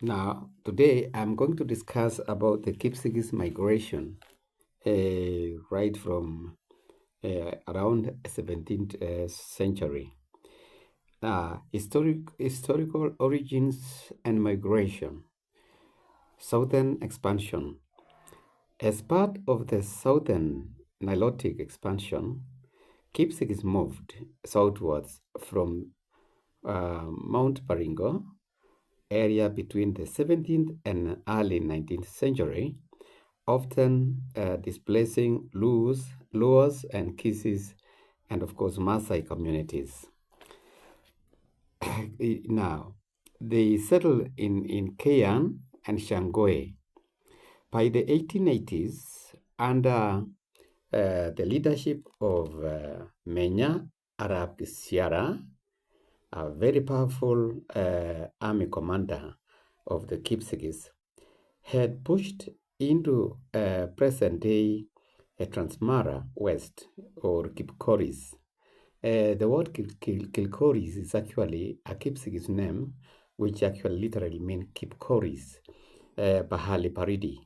Now, today I'm going to discuss about the Kipsigis migration, right from around 17th century. Historical origins and migration. Southern expansion. As part of the Southern Nilotic expansion, Kipsigis moved southwards from Mount Baringo area between the 17th and early 19th century, often displacing Luos and Kisses, and of course Maasai communities. Now, they settled in Kayan and Shangoe. By the 1880s, under the leadership of Menya Arab Siara, a very powerful army commander of the Kipsigis, had pushed into present-day Transmara West or Kipkoris. The word Kilkoris is actually a Kipsigis name, which actually literally means Kipkoris, Bahali Paridi,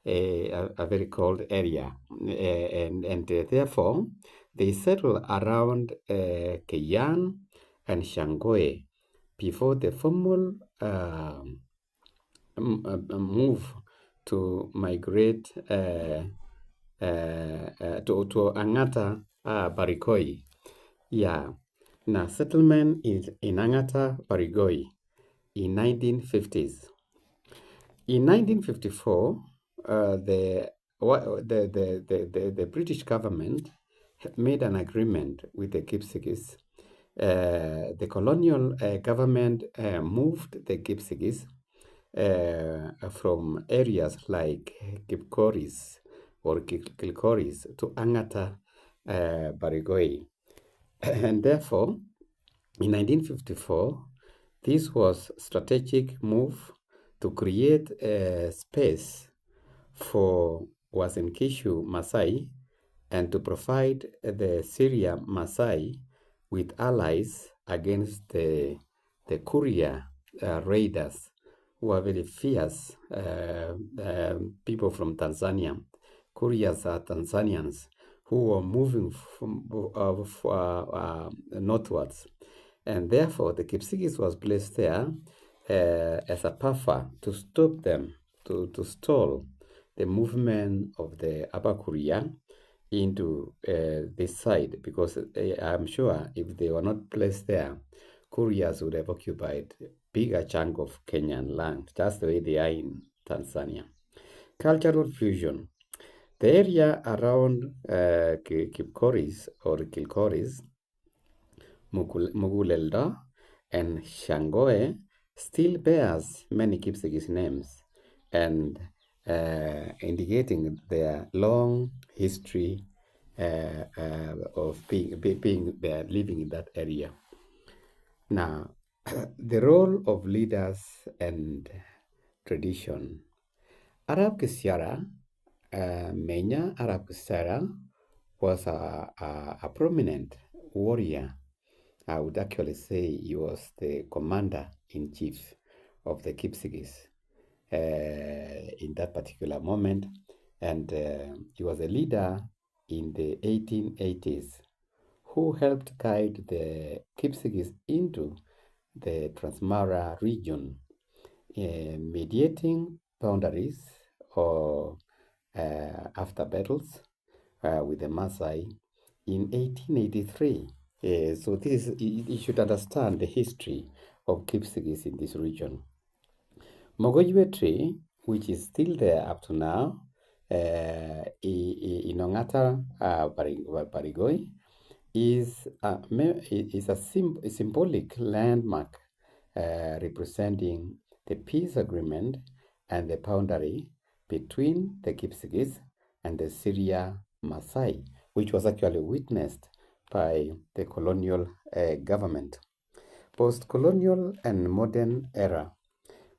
a very cold area. And therefore, they settled around Keyan and Shangoe before the formal move to migrate to Angata Barikoi. Yeah. Now, settlement is in Angata Barigoi in 1950s. In 1954, the British government made an agreement with the Kipsigis. The colonial government moved the Kipsigis from areas like Kipkoris or Kilkoris to Angata Barigoi. And therefore, in 1954, this was a strategic move to create a space for Wasenkishu Maasai and to provide the Syria Maasai with allies against the Kuria raiders, who are very fierce people from Tanzania. Kurias are Tanzanians who were moving from northwards. And therefore, the Kipsigis was placed there as a buffer to stop them, to stall the movement of the Abakuria into this side, because I'm sure if they were not placed there, Kurias would have occupied a bigger chunk of Kenyan land, just the way they are in Tanzania. Cultural fusion. The area around Kipkoris or Kilkoris, Mugulelda, and Shangoe still bears many Kipsigis names and indicating their long history of living in that area. Now, the role of leaders and tradition. Arab Kisiara, Menya Arab Kisiara, was a prominent warrior. I would actually say he was the commander-in-chief of the Kipsigis in that particular moment. And he was a leader in the 1880s who helped guide the Kipsigis into the Transmara region, mediating boundaries or after battles with the Maasai in 1883. So this is, you should understand the history of Kipsigis in this region. Mogojwe tree, which is still there up to now, in Ongata Barigoi, is a symbolic landmark representing the peace agreement and the boundary between the Kipsigis and the Syria Maasai, which was actually witnessed by the colonial government. Post-colonial and modern era.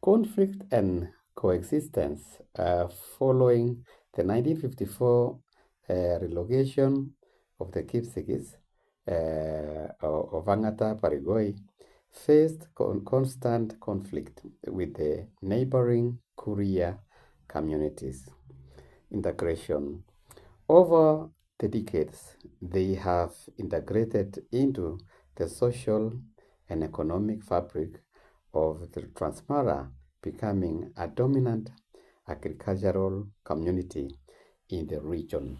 Conflict and coexistence following the 1954 relocation of the Kipsigis of Angata Parigoi. faced constant conflict with the neighboring Kuria communities. Integration. Over the decades, they have integrated into the social and economic fabric of the Transmara, becoming a dominant agricultural community in the region.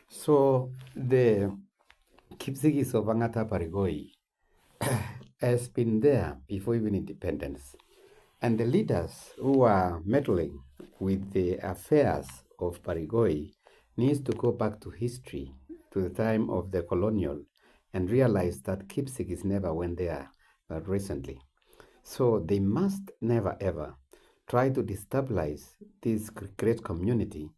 So the Kipsigis of Angata Parigoi has been there before even independence. And the leaders who are meddling with the affairs of Parigoi needs to go back to history, to the time of the colonial, and realize that Kipsigis never went there recently. So they must never ever try to destabilize this great community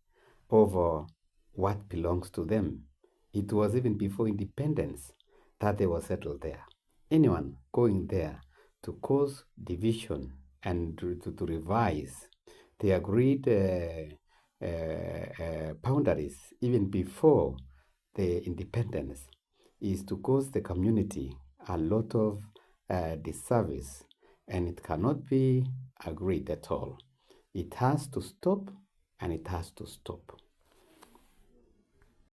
over what belongs to them. It was even before independence that they were settled there. Anyone going there to cause division and to revise the agreed boundaries even before the independence is to cause the community a lot of disservice, and it cannot be agreed at all. It has to stop, and it has to stop.